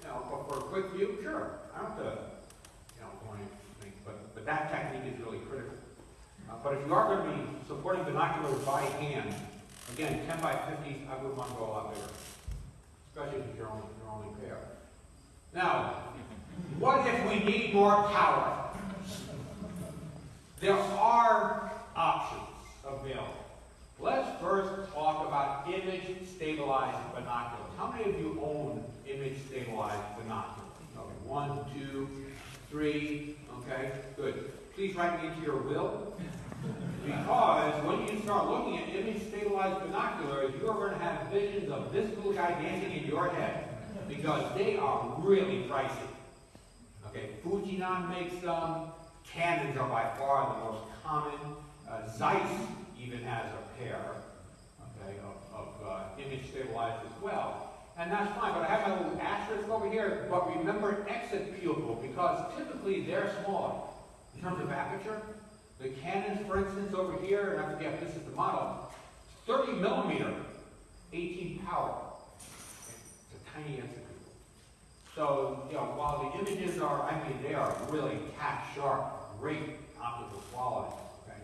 but for a quick view, sure. I don't have to, go anything, but that technique is really critical. But if you are going to be supporting binoculars by hand, again, 10 by 50s, I would want to go a lot bigger, especially if you're only pair. Now, what if we need more power? There are options available. Let's first talk about image-stabilized binoculars. How many of you own image-stabilized binoculars? Okay, 1, 2, 3. Okay, good. Please write me into your will. Because when you start looking at image-stabilized binoculars, you are going to have visions of this little guy dancing in your head. Because they are really pricey. Okay, Fujinon makes them. Canons are by far the most common. Zeiss even has a pair, okay, of image stabilized as well. And that's fine, but I have my little asterisk over here. But remember exit pupil, because typically they're smaller in terms of aperture. The Canons, for instance, over here, and I forget, this is the model, 30 millimeter, 18 power. Okay. It's a tiny exit pupil. So, while the images are, they are really tack sharp, great optical quality. Okay?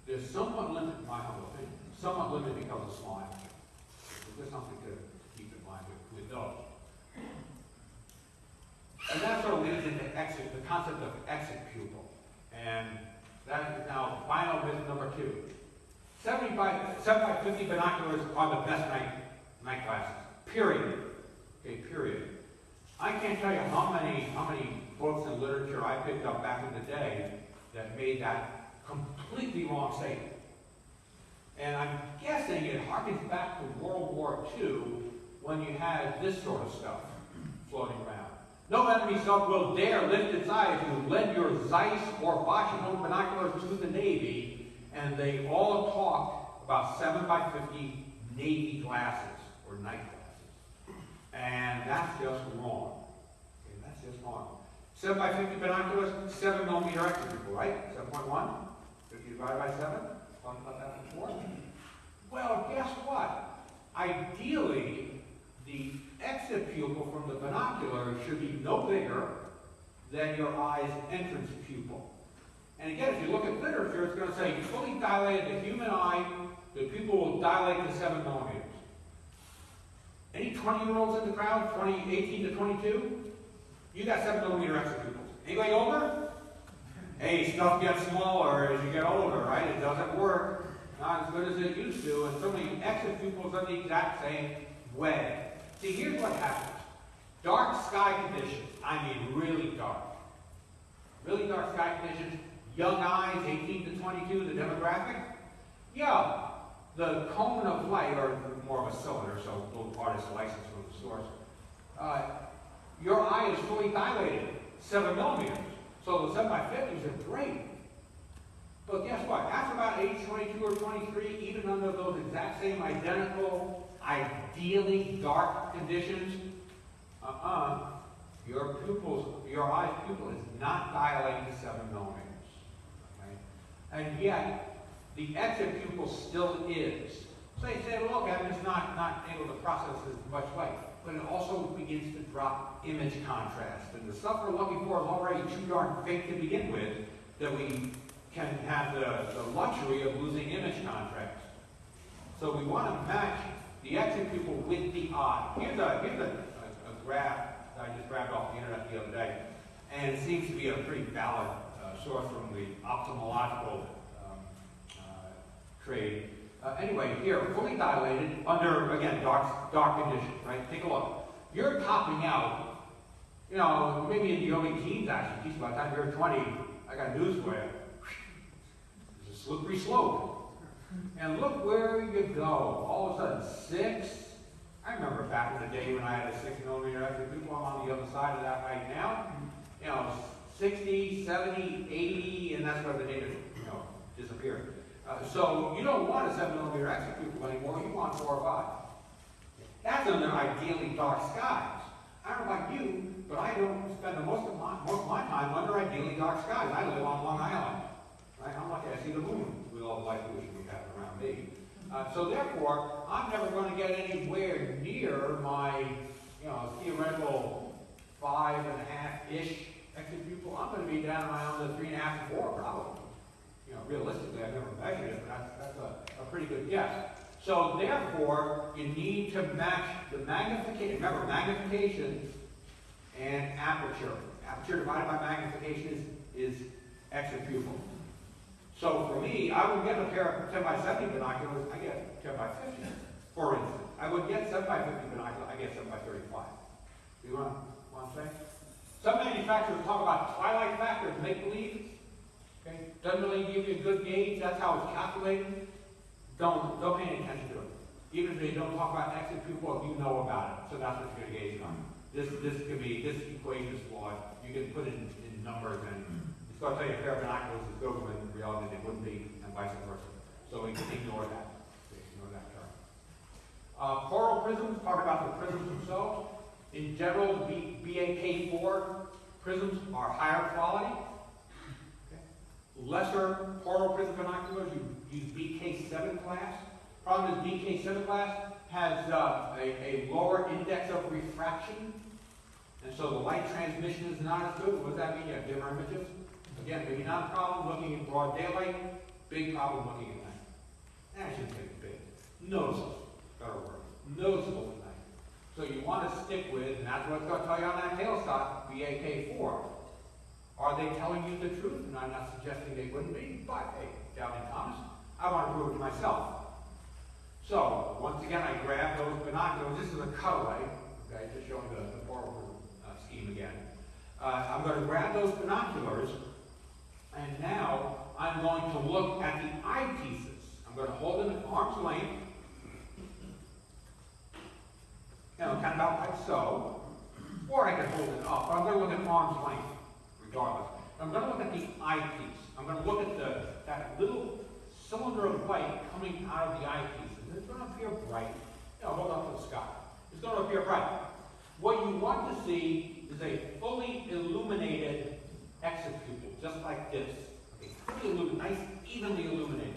They're somewhat limited, in my humble opinion, somewhat limited because of small aperture. So there's something to keep in mind with those. And that sort of leads into the concept of exit pupil. And that is now final myth number 2. 7 by 50 binoculars are the best night glasses. Period. Okay, period. I can't tell you how many books and literature I picked up back in the day that made that completely wrong statement. And I'm guessing it harkens back to World War II when you had this sort of stuff floating around. No enemy sub will dare lift its eyes to lend your Zeiss or Bosch-owned binoculars to the Navy, and they all talk about 7 by 50 Navy glasses or night glasses. And that's just wrong. Okay, that's just wrong. 7 by 50 binoculars, 7 millimeter exit pupil, right? 7.1? 50 divided by 7? Talked about that before. Well, guess what? Ideally, the exit pupil from the binocular should be no bigger than your eye's entrance pupil. And again, if you look at literature, it's going to say fully dilated, the human eye, the pupil will dilate to 7 millimeters. Any 20-year-olds in the crowd, 18 to 22? You got 7 millimeter exit pupils. Anybody older? Hey, stuff gets smaller as you get older, right? It doesn't work. Not as good as it used to. And so many exit pupils are the exact same way. See, here's what happens. Dark sky conditions, really dark. Really dark sky conditions, young eyes, 18 to 22, the demographic. Yeah, the cone of light, or more of a cylinder, so a little artist license from the source. Your eye is fully dilated, 7 millimeters. So the 7 by 50s are great. But guess what? After about age 22 or 23, even under those exact same identical, ideally dark conditions, your eye's pupil is not dilating to 7 millimeters. Okay? And yet, the exit pupil still is. So you say, look, I'm just not able to process as much light. But it also begins to drop image contrast. And the stuff we're looking for is already too darn fake to begin with, that we can have the luxury of losing image contrast. So we want to match the exit pupil with the eye. Here's a graph that I just grabbed off the internet the other day, and it seems to be a pretty valid source from the ophthalmological trade. Anyway, here, fully dilated under, again, dark conditions, right? Take a look. You're topping out, you know, maybe in the early teens, actually. Geez, by the time you're 20, I got news for you. It's a slippery slope. And look where you go. All of a sudden, 6. I remember back in the day when I had a 6mm executable. I'm on the other side of that right now. You know, 60, 70, 80, and that's where the data, you know, disappeared. So you don't want a 7mm executable anymore. You want 4 or 5. That's under ideally dark skies. I don't know about you, but I don't spend most of my time under ideally dark skies. I live on Long Island. Right? I'm lucky I see the moon with all the light pollution we have around me. So therefore, I'm never going to get anywhere near my, you know, theoretical 5.5-ish executable. I'm going to be down around the 3.5 to 4 probably. You know, realistically, I've never measured it, but that's a pretty good guess. So therefore, you need to match the magnification. Remember, magnification and aperture. Aperture divided by magnification is executable. So for me, I would get a pair of 10x70 binoculars, I get 10x50, for instance. I would get 7x50 binoculars, I get 7x35. You want to say? Some manufacturers talk about twilight factors, make-believe. Okay? Doesn't really give you a good gauge, that's how it's calculated. Don't pay any attention to it. Even if they don't talk about exit pupil, you know about it. So that's what you're going to gauge it on. This equation is flawed. You can put it in numbers and it's going to tell you a pair of binoculars is good when in reality they wouldn't be, and vice versa. So we can ignore that. Ignore that term. Coral prisms, talk about the prisms themselves. In general, BAK4 prisms are higher quality. Okay. Lesser coral prism binoculars, you use BK7 class. Problem is BK7 class has a lower index of refraction, and so the light transmission is not as good. What does that mean? You have dimmer images. Again, maybe not a problem looking in broad daylight, big problem looking at night. I shouldn't say big. Noticeable. Better word. Noticeable at night. So you want to stick with, and that's what it's going to tell you on that tailstock, BAK4. Are they telling you the truth? And I'm not suggesting they wouldn't be, but hey, doubting Thomas, I want to prove it to myself. So, once again, I grab those binoculars. This is a cutaway, okay, just showing the forward scheme again. I'm going to grab those binoculars, and now I'm going to look at the eyepieces. I'm going to hold them at arm's length, you know, kind of about like so, or I can hold it up. I'm going to look at arm's length, regardless. I'm going to look at the eyepiece. I'm going to look at that little cylinder of light coming out of the eyepiece. It's going to appear bright. You know, hold on to the sky. It's going to appear bright. What you want to see is a fully illuminated executable, just like this. Okay, fully illuminated, nice, evenly illuminated.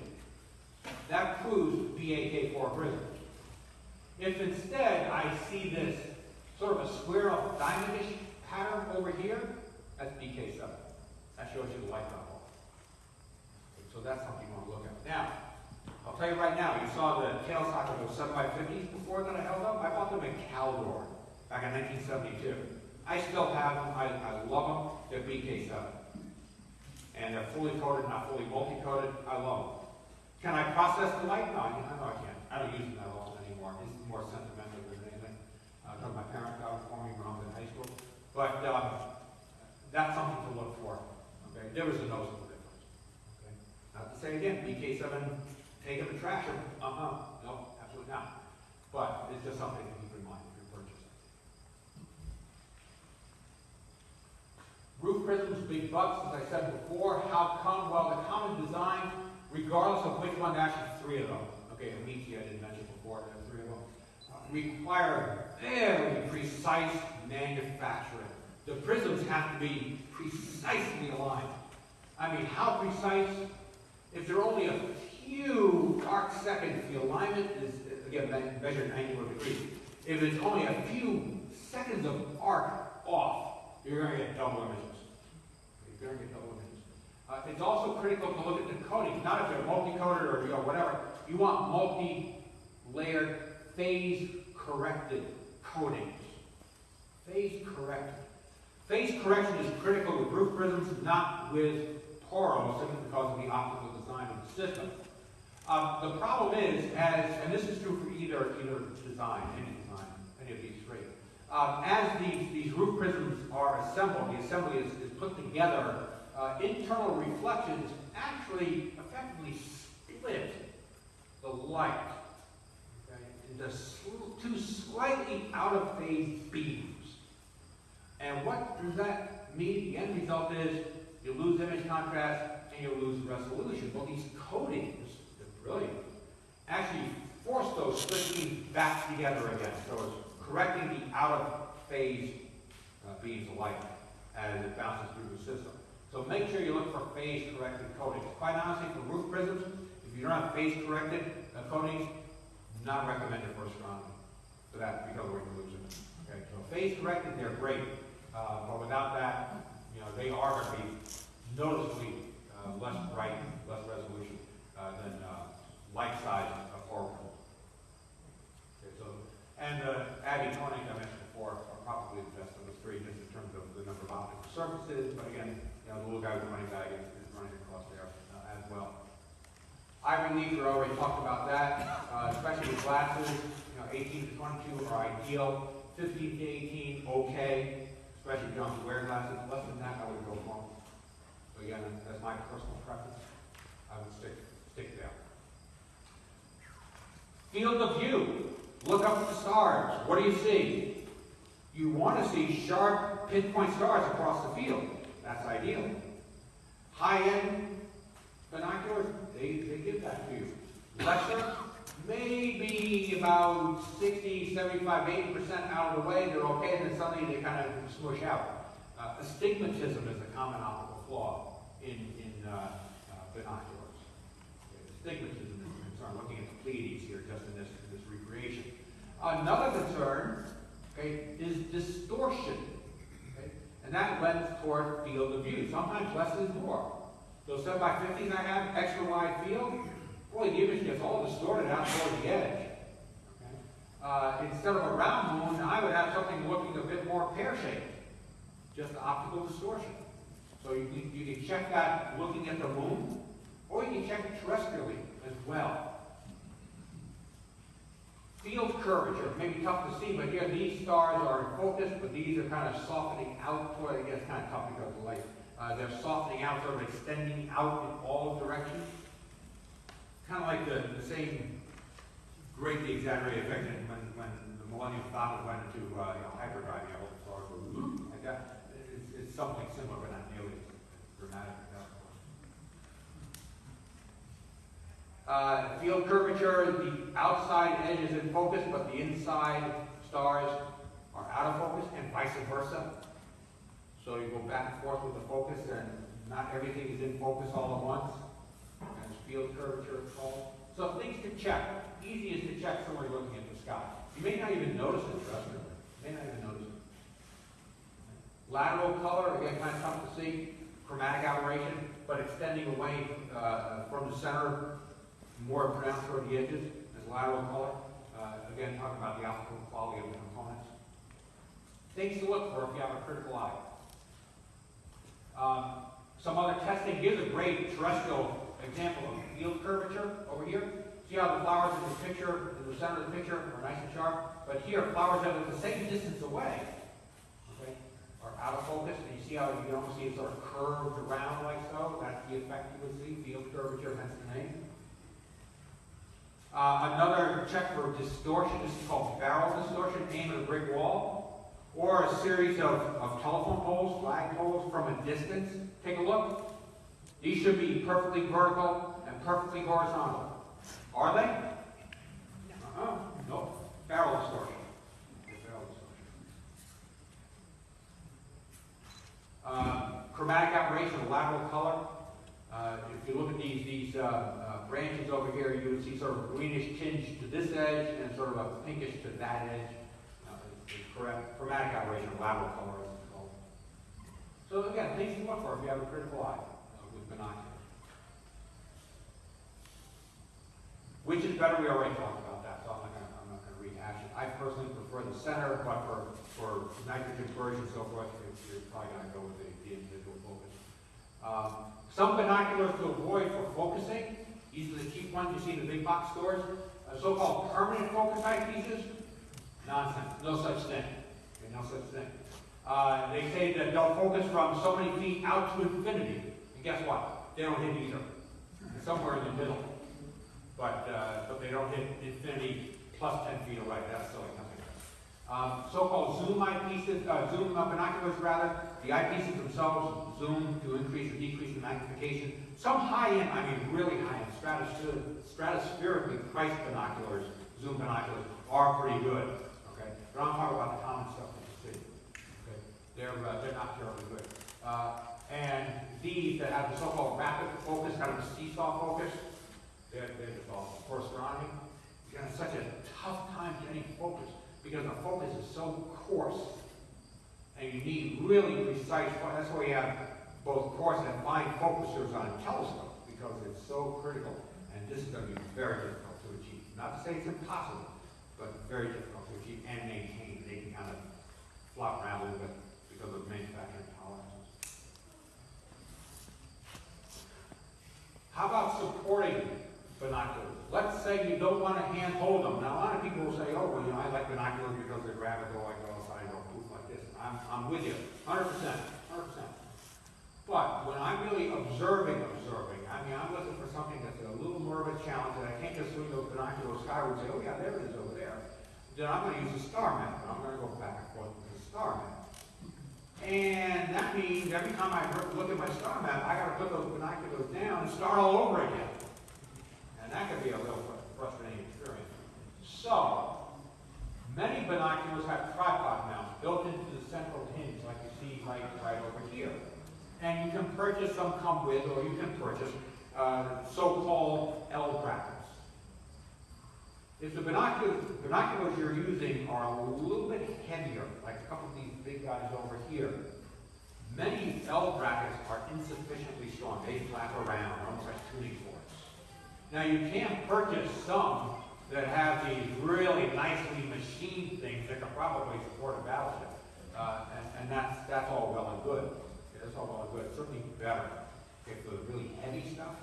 That proves BAK4 prism. If instead I see this sort of a square-off diamond-ish pattern over here, that's BK7. That shows you the light level. So that's something you want to look at. Now, I'll tell you right now, you saw the tailstock of those 7x50s before that I held up. I bought them at Caldor back in 1972. I still have them. I love them. They're BK7. And they're fully coated, not fully multi-coated. I love them. Can I process the light? No, I can't. I don't use them that often anymore. It's more sentimental than anything. Because my parents got them for me when I was in high school. But that's something to look for. Okay? There was a noticeable difference. Okay? Not to say again, BK7, take them and trash them. No, absolutely not. But it's just something to keep in mind if you're purchasing. Roof prisms, big bucks, as I said before. How come? Well, the common design, regardless of which one, actually 3 of them. Okay, Amici I didn't mention before, there are 3 of them. Require very precise manufacturing. The prisms have to be precisely aligned. I mean, how precise? If there are only a few arc seconds, the alignment is, again, measured in angular degrees. If it's only a few seconds of arc off, you're going to get double images. You're going to get double images. It's also critical to look at the coating. Not if they're multi-coated or whatever. You want multi-layered, phase-corrected coatings. Phase-corrected. Phase correction is critical with roof prisms, not with poros, simply because of the optical design of the system. The problem is, and this is true for either design, any of these three. As these roof prisms are assembled, the assembly is put together, internal reflections actually effectively split the light, okay, into two slightly out of phase beams. And what does that mean? The end result is you lose image contrast and you lose resolution. Well, these coatings, they're brilliant, actually force those split beams back together again. So it's correcting the out of phase beams of light as it bounces through the system. So make sure you look for phase corrected coatings. Quite honestly, for roof prisms, if you don't have phase corrected coatings, not recommended for astronomy for that, because we're going to lose it. Okay, so phase corrected, they're great, but without that, you know, they are going to be noticeably less bright, less resolution than light size orbital. Okay, so, and Abby coatings I mentioned before are probably the best of the three, just in terms of the number of optical surfaces. But again, you know, the little guy with the running bag is running across there as well. Eye relief, we already talked about that, especially with glasses. You know, 18 to 22 are ideal. 15 to 18, okay, especially if you don't wear glasses. Less than that, I would go for. So again, that's my personal preference. I would stick there. Field of view. Look up at the stars. What do you see? You want to see sharp pinpoint stars across the field. That's ideal. High-end binoculars, they give that to you. Lesser, maybe about 60, 75, 80% out of the way, they're okay, and then suddenly they kind of smush out. Astigmatism is a common optical flaw in binoculars. Astigmatism is a concern, looking at the Pleiades here, just in this recreation. Another concern, okay, is distortion. Okay? And that lends toward field of view. Sometimes less is more. Those 7x50s I have, extra wide field, boy, the image gets all distorted out toward the edge. Okay? Instead of a round moon, I would have something looking a bit more pear-shaped. Just optical distortion. So you can check that looking at the moon, or you can check it terrestrially as well. Field curvature may be tough to see, but here these stars are in focus, but these are kind of softening out toward, I guess, kind of tough because of the light. They're softening out, sort of extending out in all directions. Kind of like the same greatly exaggerated effect when the Millennium Falcon went into hyperdrive, you know, stars go like that. It's something similar, but not nearly as dramatic as that. Field curvature, the outside edge is in focus, but the inside stars are out of focus, and vice versa. So you go back and forth with the focus, and not everything is in focus all at once. And it's field curvature, it's called. So things to check. Easiest to check somewhere looking at the sky. You may not even notice it, trust me. You may not even notice it. Lateral color, again, kind of tough to see. Chromatic aberration, but extending away from the center, more pronounced toward the edges, as lateral color. Again, talking about the optical quality of the components. Things to look for if you have a critical eye. Some other testing. Here's a great terrestrial example of field curvature over here. See how the flowers in the picture, in the center of the picture, are nice and sharp? But here, flowers that are the same distance away, okay, are out of focus. And you see how you can almost see it sort of curved around like so? That's the effect you would see, field curvature, hence the name. Another check for distortion. This is called barrel distortion. Aim at a brick wall, or a series of telephone poles, flag poles from a distance. Take a look. These should be perfectly vertical and perfectly horizontal. Are they? No. No. Barrel distortion. Barrel distortion. Chromatic aberration, lateral color. If you look at these branches over here, you would see sort of greenish tinge to this edge and sort of a pinkish to that edge. Chromatic aberration, lateral color, as it's called. So again, things to look for if you have a critical eye with binoculars. Which is better? We already talked about that, so I'm not going to rehash it. I personally prefer the center, but for nitrogen conversion and so forth, you're probably going to go with the individual focus. Some binoculars to avoid for focusing. These are the cheap ones you see in the big box stores. So-called permanent focus eyepieces. Nonsense. No such thing. Okay, no such thing. They say that they'll focus from so many feet out to infinity. And guess what? They don't hit either. They're somewhere in the middle. But they don't hit infinity plus 10 feet away. That's silly. So-called zoom eyepieces, zoom binoculars rather. The eyepieces themselves zoom to increase or decrease the magnification. Some high-end, I mean really high-end, stratospherically priced binoculars, zoom binoculars, are pretty good. Okay, but I'm talking about the common stuff that you see. Okay, they're not terribly good. And these that have the so-called rapid focus, kind of a seesaw focus, they're just awesome. For astronomy, you have such a tough time getting focus because the focus is so coarse, and you need really precise. That's why we have both coarse and fine focusers on a telescope because it's so critical. And this is going to be very difficult to achieve. Not to say it's impossible, but very difficult to achieve and maintain. They can kind of flop around a little bit because of manufacturing tolerances. How about supporting binoculars? Let's say you don't want to hand hold them. Now, a lot of people will say, oh, well, you know, I like binoculars because they're graphical, I go outside, I go poof like this. I'm with you, 100%, 100%. But when I'm really observing, I mean, I'm looking for something that's a little more of a challenge, and I can't just swing those binoculars skyward and say, oh, yeah, there it is over there. Then I'm going to use a star method. I'm going to go back and forth with the star method. And that means every time I look at my star map, I got to put those binoculars down and start all over again. And that can be a real frustrating experience. So, many binoculars have tripod mounts built into the central hinge, like you see right over here. And you can purchase some come with, or you can purchase so-called L brackets. If the binoculars you're using are a little bit heavier, like a couple of these big guys over here, many L brackets are insufficiently strong. They flap around, almost like tuning forks. Now you can purchase some that have these really nicely machined things that can probably support a battleship, and that's all well and good. Okay, that's all well and good. It's certainly better for the really heavy stuff.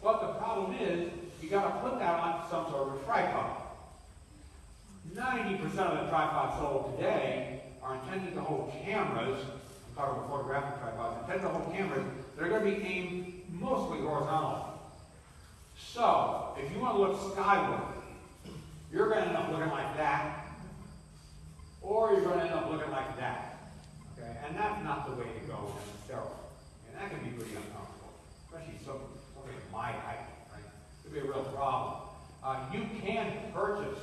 But the problem is you got to put that on some sort of a tripod. 90% of the tripods sold today are intended to hold cameras. I'm talking about photographic tripods. Intended to hold cameras that are going to be aimed mostly horizontally. So, if you want to look skyward, you're going to end up looking like that, or you're going to end up looking like that. Okay? And that's not the way to go necessarily. And that can be pretty uncomfortable, especially something of my height, right? It could be a real problem. You can purchase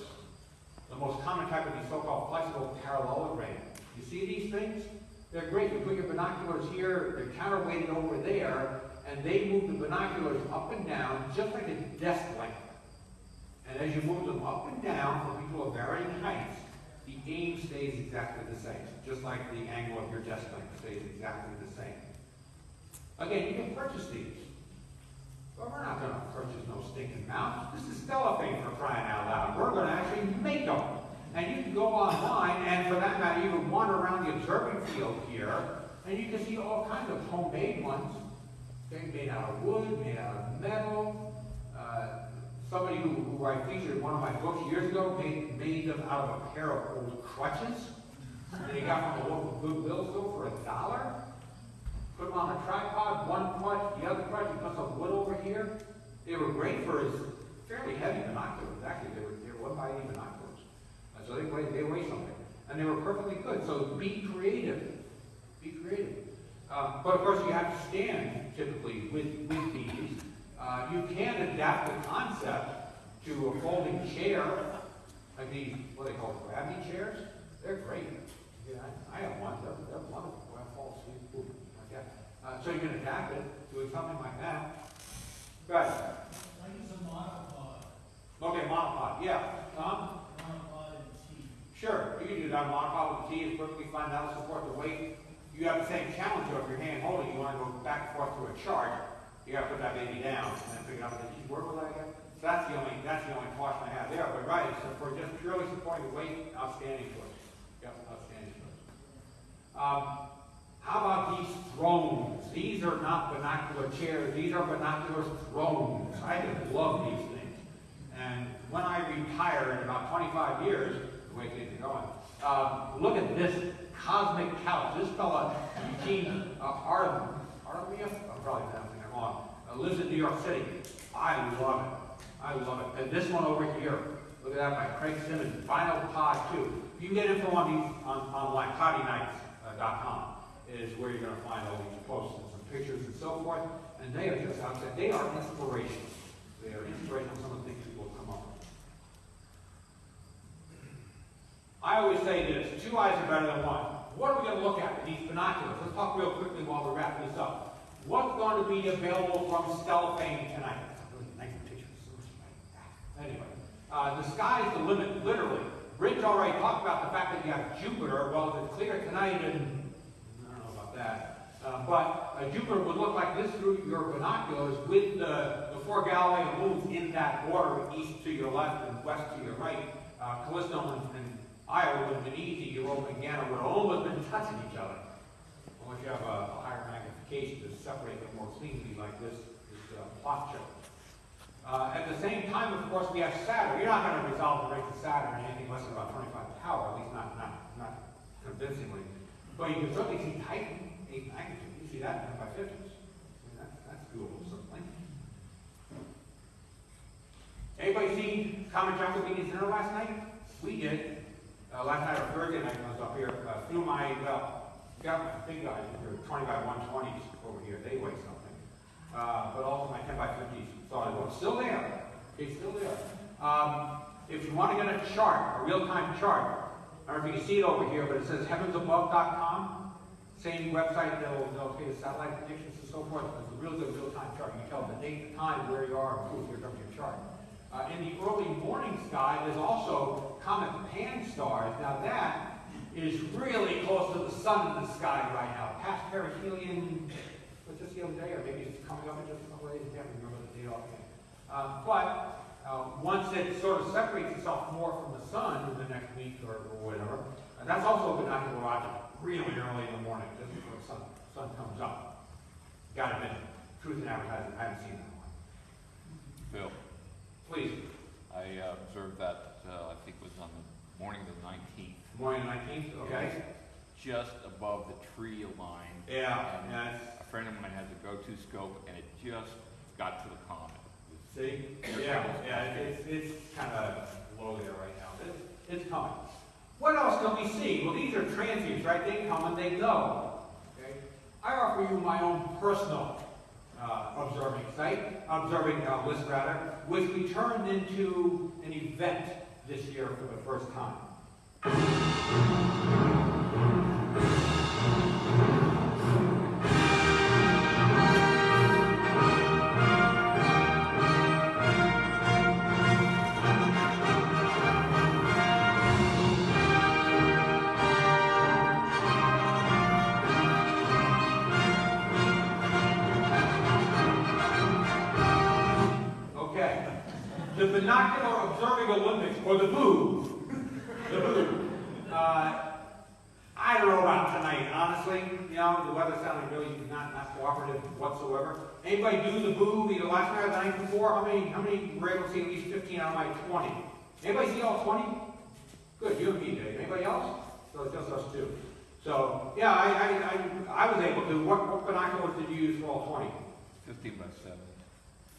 the most common type of these so-called flexible parallelogram. You see these things? They're great. You put your binoculars here, they're counterweighted over there, and they move the binoculars up and down just like a desk length. And as you move them up and down for people of varying heights, the aim stays exactly the same, just like the angle of your desk length stays exactly the same. Again, you can purchase these, but we're not going to purchase no stinking mounts. This is Stellafane, for crying out loud. We're going to actually make them. And you can go online, and for that matter, even wander around the observing field here, and you can see all kinds of homemade ones. They're made out of wood, made out of metal. Somebody who I featured in one of my books years ago made them out of a pair of old crutches that he got from a local Goodwill store for $1. Put them on a tripod, one crutch, the other crutch, he put some wood over here. They were great for his fairly heavy binoculars. Actually, they were 1x8 binoculars. So they weigh something. And they were perfectly good. So be creative. Be creative. But of course, you have to stand typically with these. You can adapt the concept to a folding chair, like these, what they call gravity chairs. They're great. Yeah, I have one. They're wonderful. When I fall asleep, boom, like that. So you can adapt it to something like that. Good. I use a monopod. Okay, monopod. Yeah. Monopod and T. Sure. You can do that. Monopod with T is perfectly fine. That'll support the weight. You have the same challenge though. If you're hand holding, you want to go back and forth to a chart. You got to put that baby down and then pick it up and then, where will I get? So that's the only caution I have there. But right, so for just purely supporting the weight, outstanding choice. Yep, outstanding choice. How about these thrones? These are not binocular chairs, these are binocular thrones. I just love these things. And when I retire in about 25 years, the way things are going, look at this cosmic couch. This fella, Eugene Artemia, I'm probably pronouncing it wrong, lives in New York City. I love it. I love it. And this one over here, look at that by Craig Simmons, Vinyl Pod 2. You can get info on these online, poddynights.com is where you're going to find all these posts and some pictures and so forth. And they are just outside. They are inspirational. They are inspirational, some of the things people have come up with. I always say this, 2 eyes are better than one. What are we going to look at with these binoculars? Let's talk real quickly while we're wrapping this up. What's going to be available from Stellafane tonight? That's a really nice picture. Anyway, the sky's the limit, literally. Rich already talked about the fact that you have Jupiter. Well, if it's clear tonight, and I don't know about that, but Jupiter would look like this through your binoculars with the 4 Galilean moons in that order, east to your left and west to your right. Callisto and Io would have been easy. Europa and Gannon would have almost been touching each other. Unless you have a higher magnification to separate them more cleanly like this plot shows. At the same time, of course, we have Saturn. You're not going to resolve the rate of Saturn in anything less than about 25 power, at least not convincingly. But you can certainly see Titan, 8 magnitude. You see that in 10 by 50s. I mean, that's doable, certainly. Anybody see Comet Jungle being dinner last night? We did. Last night or Thursday night, I was up here, through my, got my big guys, they're 20 by 120s over here. They weigh something. But also my 10 by 50s. So it's still there. It's still there. If you want to get a chart, a real-time chart, I don't know if you can see it over here, but it says heavensabove.com. Same website, they'll take the satellite predictions and so forth. It's a real good real-time chart. You can tell the date, the time, where you are, and proof here comes your chart. In the early morning sky, there's also comet pan stars. Now that is really close to the sun in the sky right now. Past perihelion, was just the other day, or maybe it's coming up in just a couple days. I can't remember the date offhand. But once it sort of separates itself more from the sun in the next week or whatever, that's also a binocular object really early in the morning, just before the sun comes up. Got to admit, truth in advertising, I haven't seen that one. Bill, Please. I observed that, I think it was on the morning of the 19th. Morning 19th, okay. Just above the tree line. Yeah, And yeah. a friend of mine has a go-to scope, and it just got to the comet. See? Yeah, it's kind of low there right now. It's coming. What else can we see? Well, these are transients, right? They come and they go. Okay? I offer you my own personal observing list, which we turned into an event this year for the first time. The Binocular Observing Olympics, or the BOO. The BOO. I don't know about tonight, honestly. You know, the weather sounded really not cooperative whatsoever. Anybody do the BOO either last night or the night before? How many were able to see at least 15 out of my 20? Anybody see all 20? Good, you and me, Dave. Anybody else? So it's just us two. So, yeah, I was able to. What binoculars did you use for all 20? 15 by 70.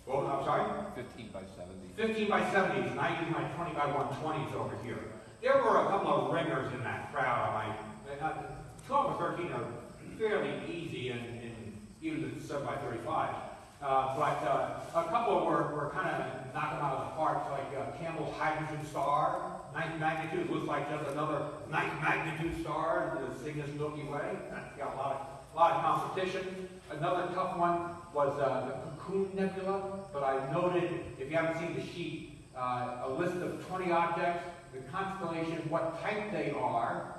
Well, I'm sorry? 15 by 70. 15 by 70s, and I use my 20 by 120s over here. There were a couple of ringers in that crowd. 12 or 13 are fairly easy, and even the 7 by 35. But a couple were kind of knocking out of the park, like Campbell's hydrogen star, 9th magnitude, looks like just another 9th magnitude star, the Cygnus Milky Way. That's got a lot of competition. Another tough one was the Cocoon Nebula, but I noted, if you haven't seen the sheet, a list of 20 objects, the constellation, what type they are,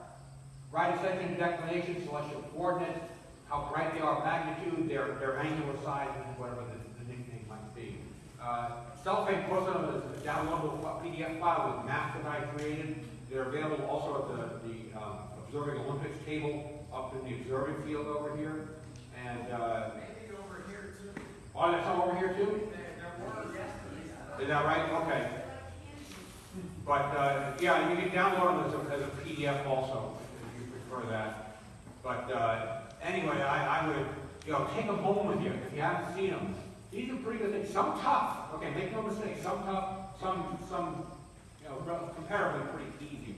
right ascension, declination, celestial coordinates, how bright they are, magnitude, their angular size, and whatever the nickname might be. Stellafane posted them as a downloadable PDF file with maps that I created. They're available also at the Observing Olympics table up in the observing field over here. And, Maybe over here too. oh, that's some over here too? There were yesterday. Is that right? Okay. But, yeah, you can download them as a PDF also, if you prefer that. But, anyway, I would, take them home with you if you haven't seen them. These are pretty good things. Some tough, okay, make no mistake, some tough, some, comparatively pretty easy.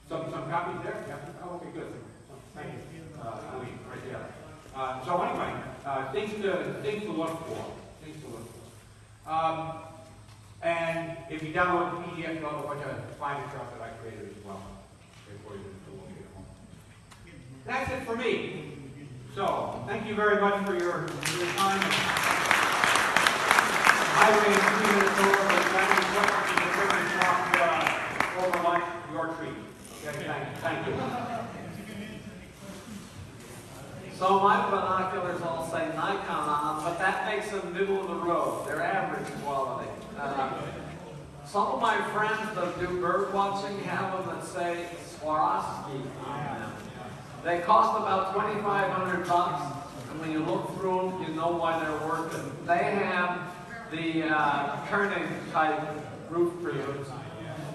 Some copies there? Yeah, oh, okay, good. Thank you, Louis, right there. So anyway, things to look for. Things to look for. And if you download the PDF, you'll have a bunch of fine stuff that I created as well. Before you look at home. That's it for me. So, thank you very much for your time. I ran 3 minutes over, but if you have any questions, you can talk over lunch, your treat. Okay, thank you. So my binoculars all say Nikon on them, but that makes them middle of the road. They're average quality. Some of my friends that do bird watching have them that say Swarovski on them. They cost about $2,500, and when you look through them, you know why they're worth it. They have the turning type roof prisms,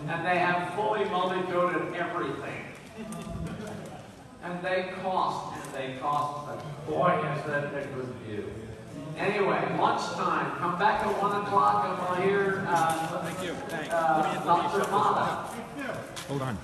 and they have fully multi-coated everything. And they cost, but boy, has that a good view. Anyway, lunchtime, come back at 1 o'clock and we'll hear Dr. Mata. Hold on.